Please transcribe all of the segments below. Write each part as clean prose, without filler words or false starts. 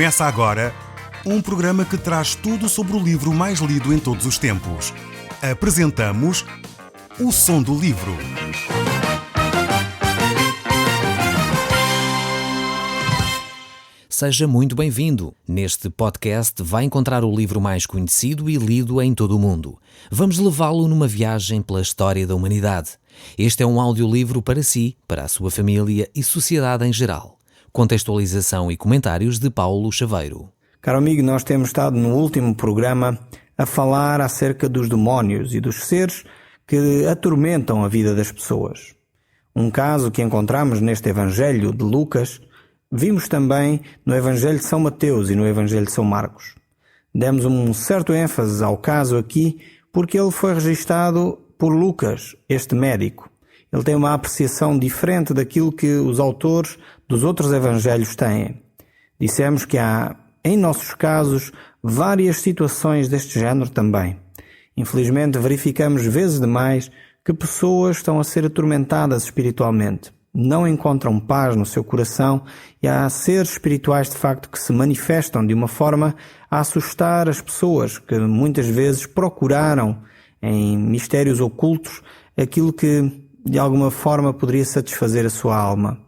Começa agora um programa que traz tudo sobre o livro mais lido em todos os tempos. Apresentamos O Som do Livro. Seja muito bem-vindo. Neste podcast vai encontrar o livro mais conhecido e lido em todo o mundo. Vamos levá-lo numa viagem pela história da humanidade. Este é um audiolivro para si, para a sua família e sociedade em geral. Contextualização e comentários de Paulo Chaveiro. Caro amigo, nós temos estado no último programa a falar acerca dos demónios e dos seres que atormentam a vida das pessoas. Um caso que encontramos neste Evangelho de Lucas, vimos também no Evangelho de São Mateus e no Evangelho de São Marcos. Demos um certo ênfase ao caso aqui porque ele foi registado por Lucas, este médico. Ele tem uma apreciação diferente daquilo que os autores dos outros evangelhos têm. Dissemos que há, em nossos casos, várias situações deste género também. Infelizmente, verificamos vezes demais que pessoas estão a ser atormentadas espiritualmente. Não encontram paz no seu coração e há seres espirituais de facto que se manifestam de uma forma a assustar as pessoas que muitas vezes procuraram em mistérios ocultos aquilo que de alguma forma poderia satisfazer a sua alma.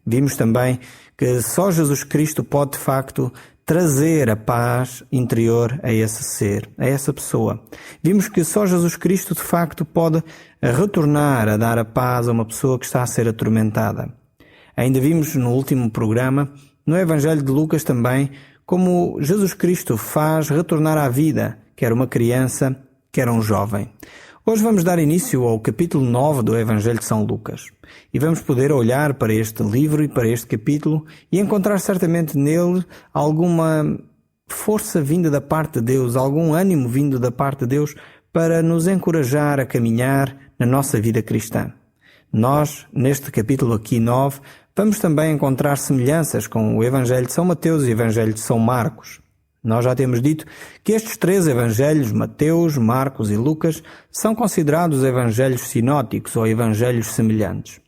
Vimos também que só Jesus Cristo pode de facto trazer a paz interior a esse ser, a essa pessoa. Vimos que só Jesus Cristo de facto pode retornar a dar a paz a uma pessoa que está a ser atormentada. Ainda vimos no último programa, no Evangelho de Lucas também, como Jesus Cristo faz retornar à vida, quer uma criança, quer um jovem. Hoje vamos dar início ao capítulo 9 do Evangelho de São Lucas e vamos poder olhar para este livro e para este capítulo e encontrar certamente nele alguma força vinda da parte de Deus, algum ânimo vindo da parte de Deus para nos encorajar a caminhar na nossa vida cristã. Nós, neste capítulo aqui 9, vamos também encontrar semelhanças com o Evangelho de São Mateus e o Evangelho de São Marcos. Nós já temos dito que estes três evangelhos, Mateus, Marcos e Lucas, são considerados evangelhos sinóticos ou evangelhos semelhantes.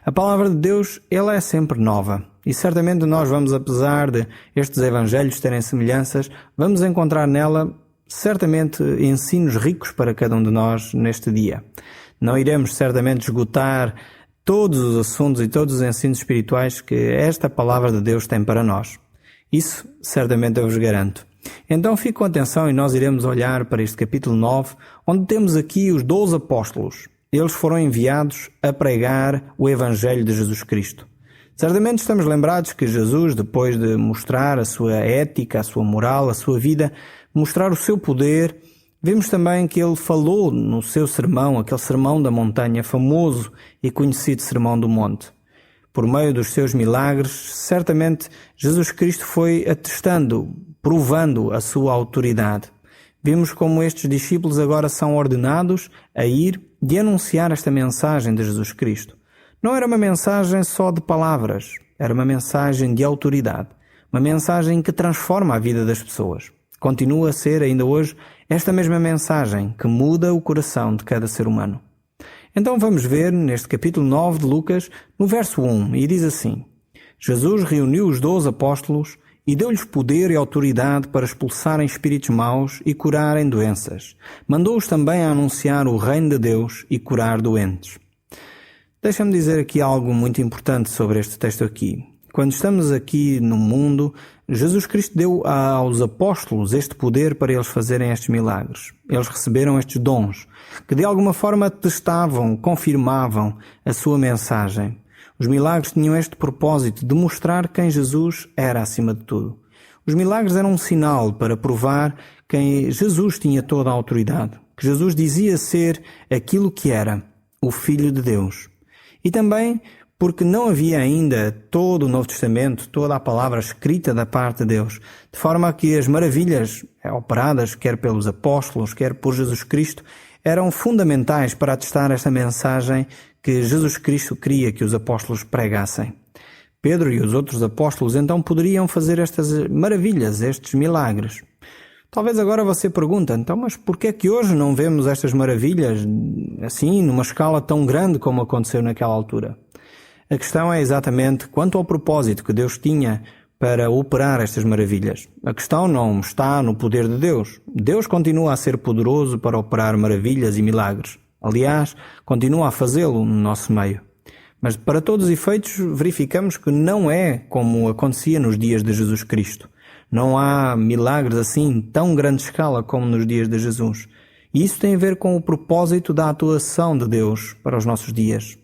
A palavra de Deus, ela é sempre nova. E certamente nós vamos, apesar de estes evangelhos terem semelhanças, vamos encontrar nela certamente ensinos ricos para cada um de nós neste dia. Não iremos certamente esgotar todos os assuntos e todos os ensinos espirituais que esta palavra de Deus tem para nós. Isso certamente eu vos garanto. Então fique com atenção e nós iremos olhar para este capítulo 9, onde temos aqui os 12 apóstolos. Eles foram enviados a pregar o Evangelho de Jesus Cristo. Certamente estamos lembrados que Jesus, depois de mostrar a sua ética, a sua moral, a sua vida, mostrar o seu poder, vemos também que ele falou no seu sermão, aquele sermão da montanha, famoso e conhecido Sermão do Monte. Por meio dos seus milagres, certamente Jesus Cristo foi atestando, provando a sua autoridade. Vimos como estes discípulos agora são ordenados a ir e anunciar esta mensagem de Jesus Cristo. Não era uma mensagem só de palavras, era uma mensagem de autoridade, uma mensagem que transforma a vida das pessoas. Continua a ser ainda hoje esta mesma mensagem que muda o coração de cada ser humano. Então vamos ver neste capítulo 9 de Lucas, no verso 1, e diz assim: Jesus reuniu os 12 apóstolos e deu-lhes poder e autoridade para expulsarem espíritos maus e curarem doenças. Mandou-os também a anunciar o reino de Deus e curar doentes. Deixa-me dizer aqui algo muito importante sobre este texto aqui. Quando estamos aqui no mundo, Jesus Cristo deu aos apóstolos este poder para eles fazerem estes milagres. Eles receberam estes dons, que de alguma forma testavam, confirmavam a sua mensagem. Os milagres tinham este propósito de mostrar quem Jesus era acima de tudo. Os milagres eram um sinal para provar que Jesus tinha toda a autoridade, que Jesus dizia ser aquilo que era, o Filho de Deus. E também porque não havia ainda todo o Novo Testamento, toda a palavra escrita da parte de Deus, de forma que as maravilhas operadas, quer pelos apóstolos, quer por Jesus Cristo, eram fundamentais para atestar esta mensagem que Jesus Cristo queria que os apóstolos pregassem. Pedro e os outros apóstolos então poderiam fazer estas maravilhas, estes milagres. Talvez agora você pergunte, então, mas por que é que hoje não vemos estas maravilhas assim, numa escala tão grande como aconteceu naquela altura? A questão é exatamente quanto ao propósito que Deus tinha para operar estas maravilhas. A questão não está no poder de Deus. Deus continua a ser poderoso para operar maravilhas e milagres. Aliás, continua a fazê-lo no nosso meio. Mas para todos os efeitos verificamos que não é como acontecia nos dias de Jesus Cristo. Não há milagres assim em tão grande escala como nos dias de Jesus. E isso tem a ver com o propósito da atuação de Deus para os nossos dias.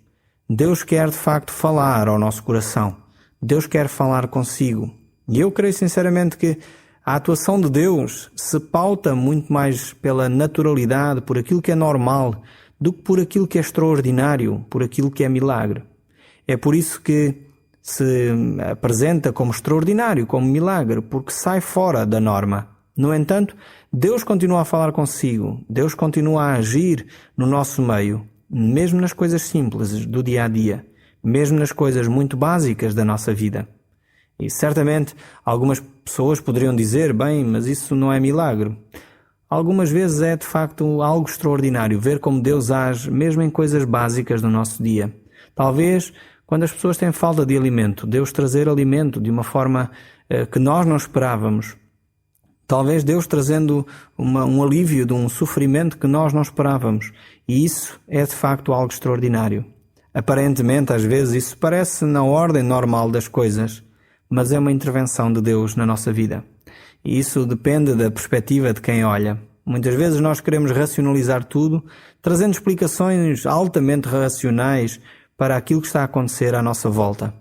Deus quer de facto falar ao nosso coração. Deus quer falar consigo. E eu creio sinceramente que a atuação de Deus se pauta muito mais pela naturalidade, por aquilo que é normal, do que por aquilo que é extraordinário, por aquilo que é milagre. É por isso que se apresenta como extraordinário, como milagre, porque sai fora da norma. No entanto, Deus continua a falar consigo, Deus continua a agir no nosso meio, mesmo nas coisas simples do dia a dia, mesmo nas coisas muito básicas da nossa vida. E certamente algumas pessoas poderiam dizer, bem, mas isso não é milagre. Algumas vezes é de facto algo extraordinário ver como Deus age mesmo em coisas básicas do nosso dia. Talvez quando as pessoas têm falta de alimento, Deus trazer alimento de uma forma que nós não esperávamos. Talvez Deus trazendo um alívio de um sofrimento que nós não esperávamos. E isso é de facto algo extraordinário. Aparentemente, às vezes, isso parece na ordem normal das coisas, mas é uma intervenção de Deus na nossa vida. E isso depende da perspectiva de quem olha. Muitas vezes nós queremos racionalizar tudo, trazendo explicações altamente racionais para aquilo que está a acontecer à nossa volta.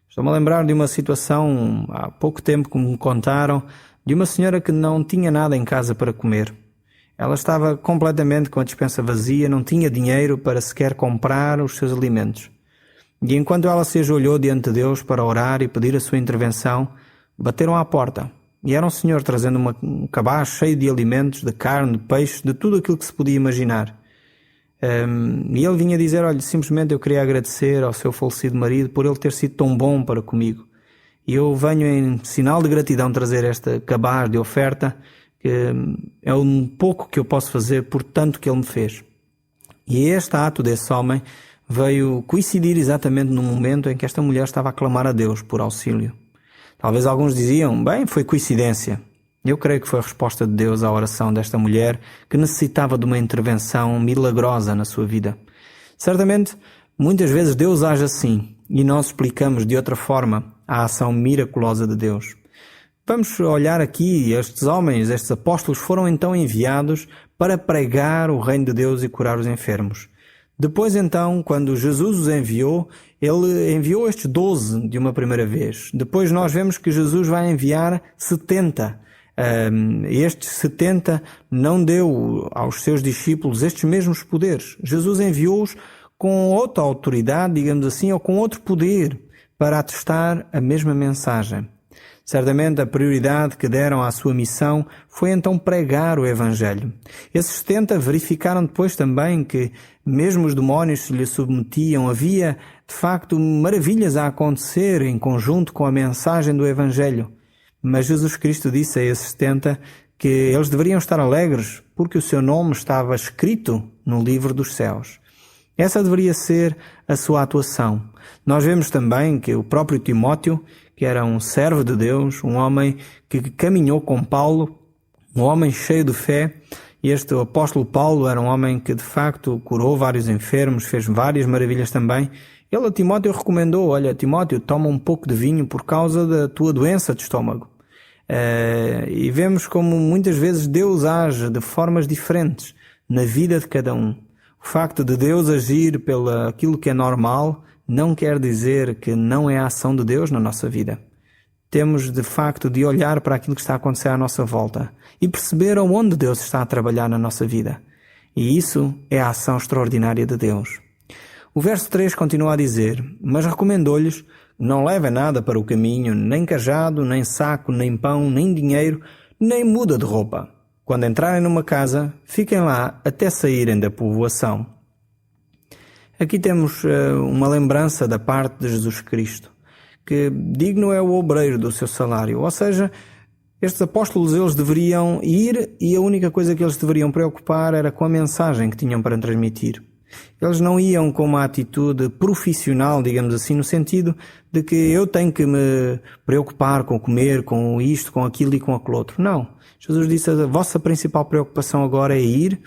Estou-me a lembrar de uma situação, há pouco tempo que me contaram, de uma senhora que não tinha nada em casa para comer. Ela estava completamente com a despensa vazia, não tinha dinheiro para sequer comprar os seus alimentos. E enquanto ela se ajoelhou diante de Deus para orar e pedir a sua intervenção, bateram à porta. E era um senhor trazendo um cabaz cheio de alimentos, de carne, de peixe, de tudo aquilo que se podia imaginar. E ele vinha dizer, olha, simplesmente eu queria agradecer ao seu falecido marido por ele ter sido tão bom para comigo. E eu venho em sinal de gratidão trazer esta cabaz de oferta, que é um pouco que eu posso fazer por tanto que ele me fez. E este ato desse homem veio coincidir exatamente no momento em que esta mulher estava a clamar a Deus por auxílio. Talvez alguns diziam, bem, foi coincidência. Eu creio que foi a resposta de Deus à oração desta mulher que necessitava de uma intervenção milagrosa na sua vida. Certamente, muitas vezes Deus age assim e nós explicamos de outra forma a ação miraculosa de Deus. Vamos olhar aqui, estes homens, estes apóstolos foram então enviados para pregar o reino de Deus e curar os enfermos. Depois então, quando Jesus os enviou, ele enviou estes 12 de uma primeira vez. Depois nós vemos que Jesus vai enviar 70. Estes 70 não deu aos seus discípulos estes mesmos poderes. Jesus enviou-os com outra autoridade, digamos assim, ou com outro poder para atestar a mesma mensagem. Certamente a prioridade que deram à sua missão foi então pregar o Evangelho. Esses 70 verificaram depois também que mesmo os demónios se lhe submetiam, havia de facto maravilhas a acontecer em conjunto com a mensagem do Evangelho. Mas Jesus Cristo disse a esses 70 que eles deveriam estar alegres porque o seu nome estava escrito no livro dos céus. Essa deveria ser a sua atuação. Nós vemos também que o próprio Timóteo, que era um servo de Deus, um homem que caminhou com Paulo, um homem cheio de fé, e este apóstolo Paulo era um homem que de facto curou vários enfermos, fez várias maravilhas também. Ele a Timóteo recomendou, olha Timóteo, toma um pouco de vinho por causa da tua doença de estômago. E vemos como muitas vezes Deus age de formas diferentes na vida de cada um. O facto de Deus agir pelo aquilo que é normal não quer dizer que não é a ação de Deus na nossa vida. Temos de facto de olhar para aquilo que está a acontecer à nossa volta e perceber onde Deus está a trabalhar na nossa vida. E isso é a ação extraordinária de Deus. O verso 3 continua a dizer, mas recomendou-lhes, não levem nada para o caminho, nem cajado, nem saco, nem pão, nem dinheiro, nem muda de roupa. Quando entrarem numa casa, fiquem lá até saírem da povoação. Aqui temos uma lembrança da parte de Jesus Cristo, que digno é o obreiro do seu salário. Ou seja, estes apóstolos eles deveriam ir e a única coisa que eles deveriam preocupar era com a mensagem que tinham para transmitir. Eles não iam com uma atitude profissional, digamos assim, no sentido de que eu tenho que me preocupar com comer, com isto, com aquilo e com aquele outro. Não. Jesus disse: a vossa principal preocupação agora é ir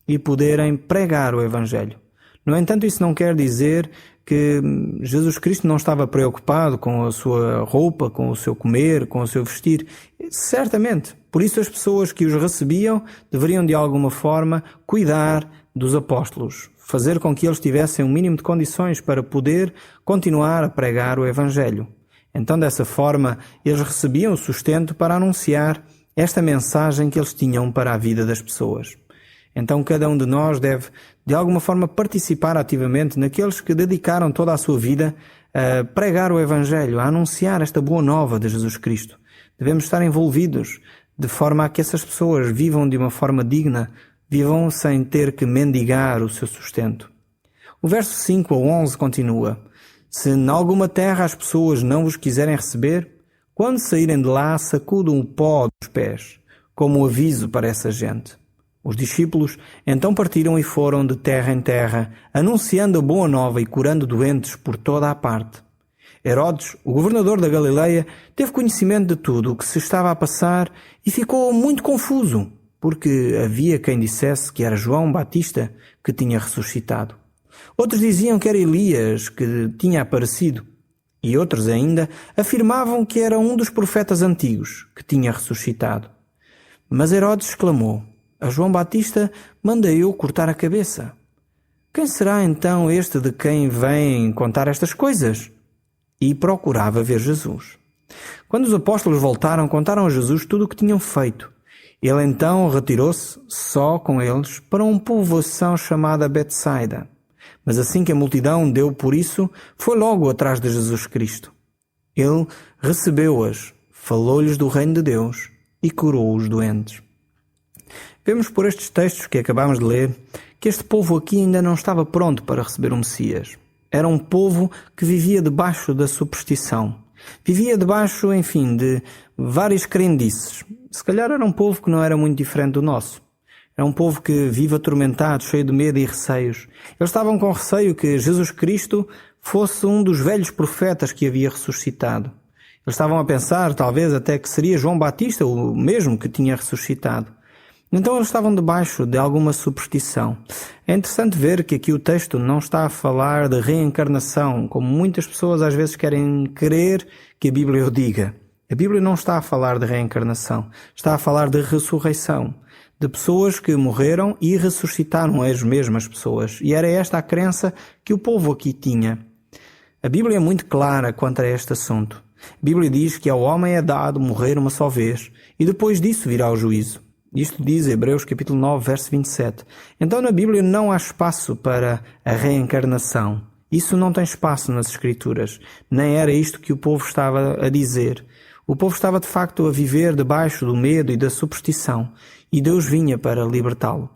e poderem pregar o Evangelho. No entanto, isso não quer dizer que Jesus Cristo não estava preocupado com a sua roupa, com o seu comer, com o seu vestir. Certamente. Por isso as pessoas que os recebiam deveriam de alguma forma cuidar dos apóstolos, fazer com que eles tivessem um mínimo de condições para poder continuar a pregar o Evangelho. Então, dessa forma, eles recebiam o sustento para anunciar esta mensagem que eles tinham para a vida das pessoas. Então, cada um de nós deve, de alguma forma, participar ativamente naqueles que dedicaram toda a sua vida a pregar o Evangelho, a anunciar esta boa nova de Jesus Cristo. Devemos estar envolvidos de forma a que essas pessoas vivam de uma forma digna, vivam sem ter que mendigar o seu sustento. O verso 5 ao 11 continua: se em alguma terra as pessoas não vos quiserem receber, quando saírem de lá, sacudam o pó dos pés, como aviso para essa gente. Os discípulos então partiram e foram de terra em terra, anunciando a boa nova e curando doentes por toda a parte. Herodes, o governador da Galileia, teve conhecimento de tudo o que se estava a passar e ficou muito confuso, porque havia quem dissesse que era João Batista que tinha ressuscitado. Outros diziam que era Elias que tinha aparecido, e outros ainda afirmavam que era um dos profetas antigos que tinha ressuscitado. Mas Herodes exclamou: a João Batista mandei eu cortar a cabeça. Quem será então este de quem vem contar estas coisas? E procurava ver Jesus. Quando os apóstolos voltaram, contaram a Jesus tudo o que tinham feito. Ele então retirou-se, só com eles, para uma povoação chamada Betsaida. Mas assim que a multidão deu por isso, foi logo atrás de Jesus Cristo. Ele recebeu-as, falou-lhes do reino de Deus e curou os doentes. Vemos por estes textos que acabamos de ler que este povo aqui ainda não estava pronto para receber o Messias. Era um povo que vivia debaixo da superstição. Vivia debaixo, enfim, de várias crendices. Se calhar era um povo que não era muito diferente do nosso. Era um povo que vive atormentado, cheio de medo e receios. Eles estavam com receio que Jesus Cristo fosse um dos velhos profetas que havia ressuscitado. Eles estavam a pensar, talvez, até que seria João Batista, o mesmo que tinha ressuscitado. Então eles estavam debaixo de alguma superstição. É interessante ver que aqui o texto não está a falar de reencarnação, como muitas pessoas às vezes querem crer que a Bíblia o diga. A Bíblia não está a falar de reencarnação, está a falar de ressurreição, de pessoas que morreram e ressuscitaram as mesmas pessoas. E era esta a crença que o povo aqui tinha. A Bíblia é muito clara quanto a este assunto. A Bíblia diz que ao homem é dado morrer uma só vez e depois disso virá o juízo. Isto diz Hebreus capítulo 9, verso 27. Então na Bíblia não há espaço para a reencarnação. Isso não tem espaço nas Escrituras. Nem era isto que o povo estava a dizer. O povo estava de facto a viver debaixo do medo e da superstição. E Deus vinha para libertá-lo.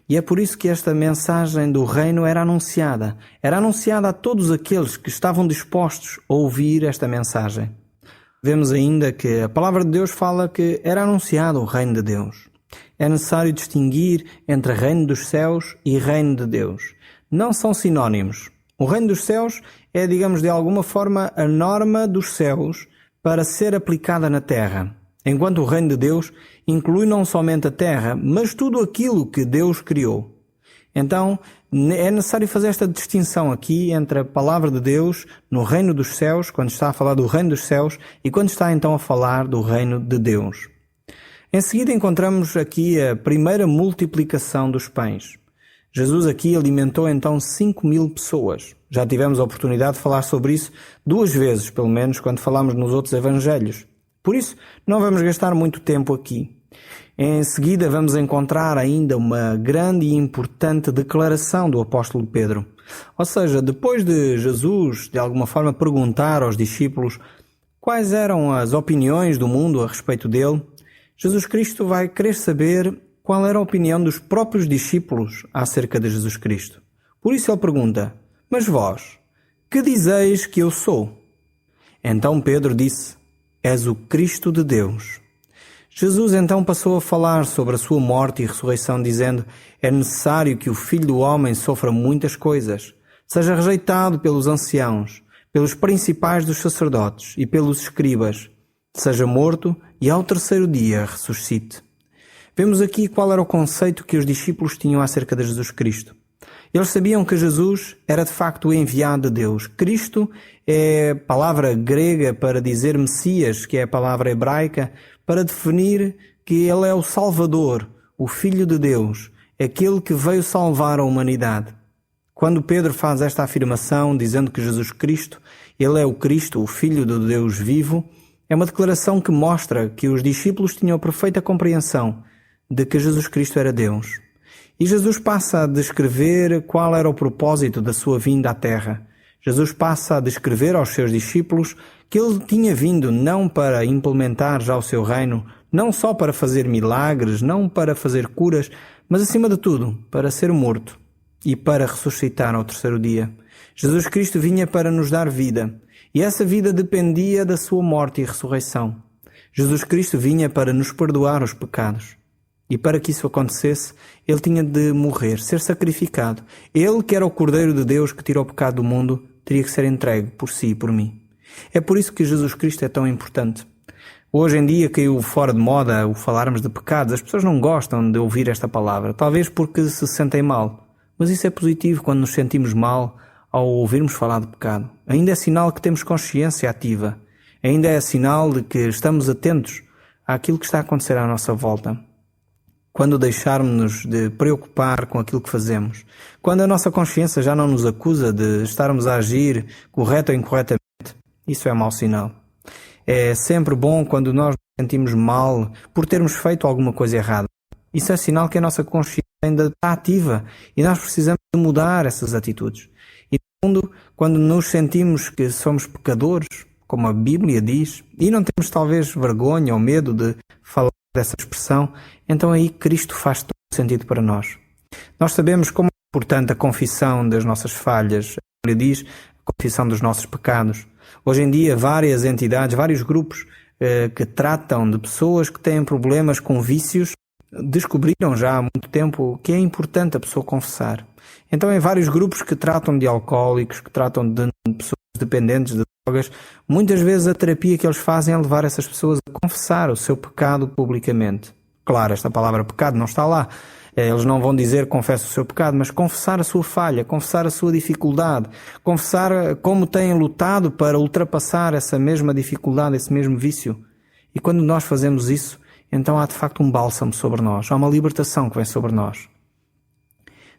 E é por isso que esta mensagem do reino era anunciada. Era anunciada a todos aqueles que estavam dispostos a ouvir esta mensagem. Vemos ainda que a palavra de Deus fala que era anunciado o reino de Deus. É necessário distinguir entre reino dos céus e reino de Deus. Não são sinónimos. O reino dos céus é, digamos, de alguma forma, a norma dos céus para ser aplicada na terra. Enquanto o reino de Deus inclui não somente a terra, mas tudo aquilo que Deus criou. Então, é necessário fazer esta distinção aqui entre a palavra de Deus no reino dos céus, quando está a falar do reino dos céus, e quando está então a falar do reino de Deus. Em seguida encontramos aqui a primeira multiplicação dos pães. Jesus aqui alimentou então 5.000 pessoas. Já tivemos a oportunidade de falar sobre isso 2 vezes, pelo menos, quando falamos nos outros evangelhos. Por isso, não vamos gastar muito tempo aqui. Em seguida vamos encontrar ainda uma grande e importante declaração do apóstolo Pedro. Ou seja, depois de Jesus, de alguma forma, perguntar aos discípulos quais eram as opiniões do mundo a respeito dele, Jesus Cristo vai querer saber qual era a opinião dos próprios discípulos acerca de Jesus Cristo. Por isso ele pergunta: mas vós, que dizeis que eu sou? Então Pedro disse: és o Cristo de Deus. Jesus então passou a falar sobre a sua morte e ressurreição, dizendo: é necessário que o Filho do Homem sofra muitas coisas, seja rejeitado pelos anciãos, pelos principais dos sacerdotes e pelos escribas, seja morto e ao terceiro dia ressuscite. Vemos aqui qual era o conceito que os discípulos tinham acerca de Jesus Cristo. Eles sabiam que Jesus era de facto o enviado de Deus. Cristo é a palavra grega para dizer Messias, que é a palavra hebraica, para definir que Ele é o Salvador, o Filho de Deus, aquele que veio salvar a humanidade. Quando Pedro faz esta afirmação, dizendo que Jesus Cristo, Ele é o Cristo, o Filho de Deus vivo, é uma declaração que mostra que os discípulos tinham a perfeita compreensão de que Jesus Cristo era Deus. E Jesus passa a descrever qual era o propósito da sua vinda à Terra. Jesus passa a descrever aos seus discípulos que Ele tinha vindo não para implementar já o seu reino, não só para fazer milagres, não para fazer curas, mas acima de tudo, para ser morto e para ressuscitar ao terceiro dia. Jesus Cristo vinha para nos dar vida, e essa vida dependia da sua morte e ressurreição. Jesus Cristo vinha para nos perdoar os pecados. E para que isso acontecesse, Ele tinha de morrer, ser sacrificado. Ele, que era o Cordeiro de Deus que tirou o pecado do mundo, teria que ser entregue por si e por mim. É por isso que Jesus Cristo é tão importante. Hoje em dia caiu fora de moda o falarmos de pecados. As pessoas não gostam de ouvir esta palavra, talvez porque se sentem mal. Mas isso é positivo quando nos sentimos mal ao ouvirmos falar de pecado. Ainda é sinal que temos consciência ativa. Ainda é sinal de que estamos atentos àquilo que está a acontecer à nossa volta. Quando deixarmos-nos de preocupar com aquilo que fazemos, quando a nossa consciência já não nos acusa de estarmos a agir correto ou incorretamente, isso é mau sinal. É sempre bom quando nós nos sentimos mal por termos feito alguma coisa errada. Isso é sinal que a nossa consciência ainda está ativa e nós precisamos de mudar essas atitudes. E no fundo, quando nos sentimos que somos pecadores, como a Bíblia diz, e não temos talvez vergonha ou medo de falar dessa expressão, então aí Cristo faz todo o sentido para nós. Nós sabemos como é importante a confissão das nossas falhas. A Bíblia diz a confissão dos nossos pecados. Hoje em dia, várias entidades, vários grupos que tratam de pessoas que têm problemas com vícios, descobriram já há muito tempo que é importante a pessoa confessar. Então, em vários grupos que tratam de alcoólicos, que tratam de pessoas dependentes de drogas, muitas vezes a terapia que eles fazem é levar essas pessoas a confessar o seu pecado publicamente. Claro, esta palavra pecado não está lá. Eles não vão dizer confessa o seu pecado, mas confessar a sua falha, confessar a sua dificuldade, confessar como têm lutado para ultrapassar essa mesma dificuldade, esse mesmo vício. E quando nós fazemos isso, então há de facto um bálsamo sobre nós, há uma libertação que vem sobre nós.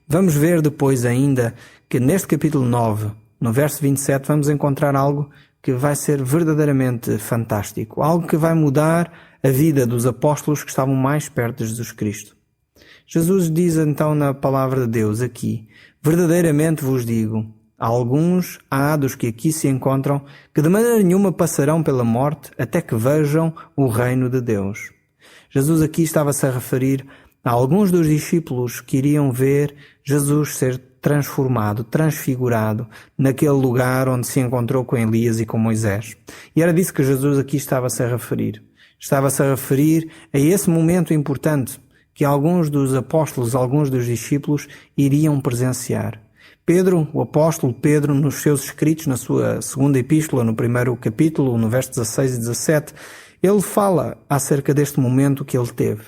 Vamos ver depois ainda que neste capítulo 9, no verso 27, vamos encontrar algo que vai ser verdadeiramente fantástico, algo que vai mudar a vida dos apóstolos que estavam mais perto de Jesus Cristo. Jesus diz então na palavra de Deus aqui: verdadeiramente vos digo, alguns há dos que aqui se encontram que de maneira nenhuma passarão pela morte até que vejam o reino de Deus. Jesus aqui estava-se a referir a alguns dos discípulos que iriam ver Jesus ser transformado, transfigurado, naquele lugar onde se encontrou com Elias e com Moisés. E era disso que Jesus aqui estava-se a referir. Estava-se a referir a esse momento importante que alguns dos apóstolos, alguns dos discípulos iriam presenciar. Pedro, o apóstolo Pedro, nos seus escritos, na sua segunda epístola, no primeiro capítulo, no verso 16 e 17, ele fala acerca deste momento que ele teve,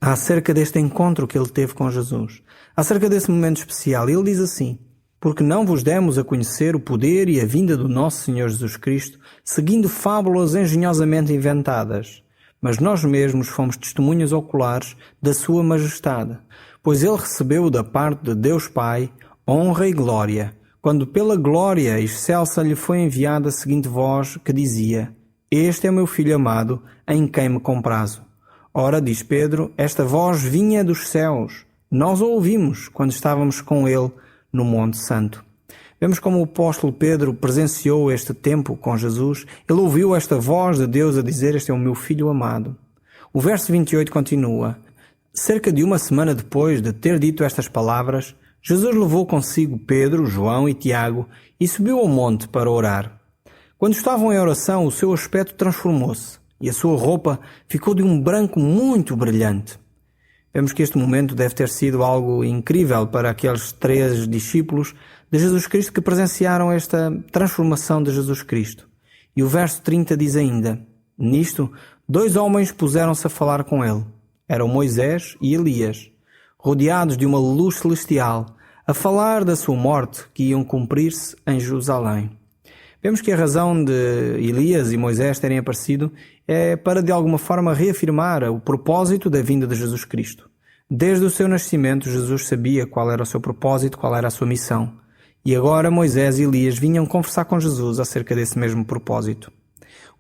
acerca deste encontro que ele teve com Jesus, acerca desse momento especial. Ele diz assim: porque não vos demos a conhecer o poder e a vinda do nosso Senhor Jesus Cristo, seguindo fábulas engenhosamente inventadas, mas nós mesmos fomos testemunhas oculares da sua majestade, pois ele recebeu da parte de Deus Pai honra e glória, quando pela glória excelsa lhe foi enviada a seguinte voz que dizia: este é meu Filho amado, em quem me comprazo. Ora, diz Pedro, esta voz vinha dos céus. Nós a ouvimos quando estávamos com ele no Monte Santo. Vemos como o apóstolo Pedro presenciou este tempo com Jesus. Ele ouviu esta voz de Deus a dizer: este é o meu Filho amado. O verso 28 continua: cerca de uma semana depois de ter dito estas palavras, Jesus levou consigo Pedro, João e Tiago e subiu ao monte para orar. Quando estavam em oração, o seu aspecto transformou-se e a sua roupa ficou de um branco muito brilhante. Vemos que este momento deve ter sido algo incrível para aqueles 3 discípulos de Jesus Cristo que presenciaram esta transformação de Jesus Cristo. E o verso 30 diz ainda: nisto, 2 homens puseram-se a falar com ele. Eram Moisés e Elias, rodeados de uma luz celestial, a falar da sua morte que iam cumprir-se em Jerusalém. Vemos que a razão de Elias e Moisés terem aparecido é para de alguma forma reafirmar o propósito da vinda de Jesus Cristo. Desde o seu nascimento, Jesus sabia qual era o seu propósito, qual era a sua missão. E agora Moisés e Elias vinham conversar com Jesus acerca desse mesmo propósito.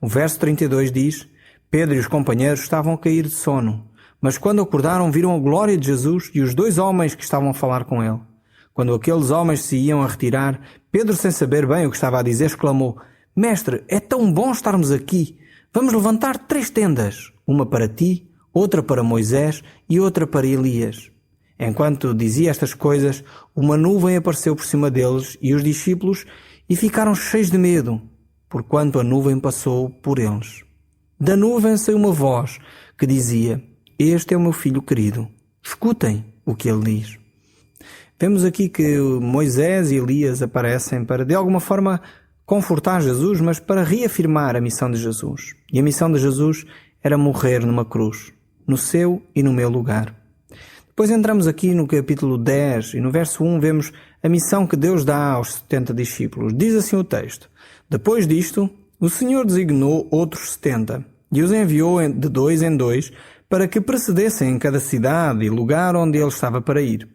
O verso 32 diz: Pedro e os companheiros estavam a cair de sono, mas quando acordaram viram a glória de Jesus e os 2 homens que estavam a falar com ele. Quando aqueles homens se iam a retirar, Pedro, sem saber bem o que estava a dizer, exclamou: Mestre, é tão bom estarmos aqui. Vamos levantar 3 tendas, uma para ti, outra para Moisés e outra para Elias. Enquanto dizia estas coisas, uma nuvem apareceu por cima deles e os discípulos e ficaram cheios de medo, porquanto a nuvem passou por eles. Da nuvem saiu uma voz que dizia: Este é o meu filho querido, escutem o que ele diz. Vemos aqui que Moisés e Elias aparecem para, de alguma forma, confortar Jesus, mas para reafirmar a missão de Jesus. E a missão de Jesus era morrer numa cruz, no seu e no meu lugar. Depois entramos aqui no capítulo 10 e no verso 1 vemos a missão que Deus dá aos 70 discípulos. Diz assim o texto: Depois disto, o Senhor designou outros 70 e os enviou de 2 em 2 para que precedessem em cada cidade e lugar onde ele estava para ir.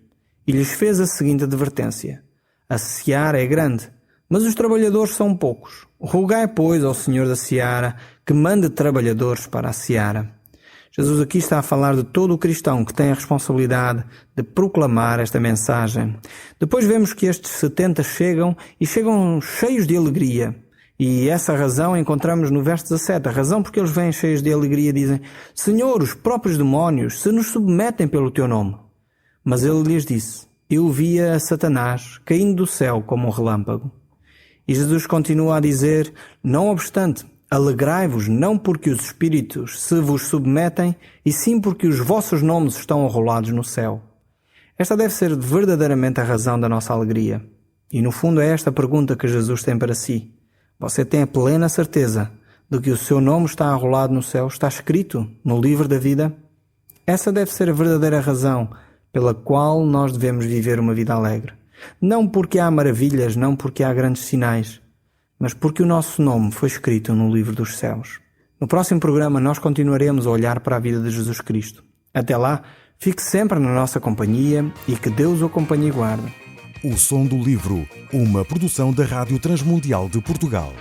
E lhes fez a seguinte advertência: A seara é grande, mas os trabalhadores são poucos. Rogai, pois, ao Senhor da seara que mande trabalhadores para a seara. Jesus aqui está a falar de todo o cristão que tem a responsabilidade de proclamar esta mensagem. Depois vemos que estes 70 chegam cheios de alegria. E essa razão encontramos no verso 17. A razão porque eles vêm cheios de alegria dizem: Senhor, os próprios demónios se nos submetem pelo teu nome. Mas ele lhes disse: Eu via Satanás caindo do céu como um relâmpago. E Jesus continua a dizer: Não obstante, alegrai-vos não porque os espíritos se vos submetem, e sim porque os vossos nomes estão arrolados no céu. Esta deve ser verdadeiramente a razão da nossa alegria. E no fundo é esta a pergunta que Jesus tem para si. Você tem a plena certeza de que o seu nome está arrolado no céu, está escrito no livro da vida? Essa deve ser a verdadeira razão pela qual nós devemos viver uma vida alegre. Não porque há maravilhas, não porque há grandes sinais, mas porque o nosso nome foi escrito no livro dos céus. No próximo programa nós continuaremos a olhar para a vida de Jesus Cristo. Até lá, fique sempre na nossa companhia e que Deus o acompanhe e guarde. O Som do Livro, uma produção da Rádio Transmundial de Portugal.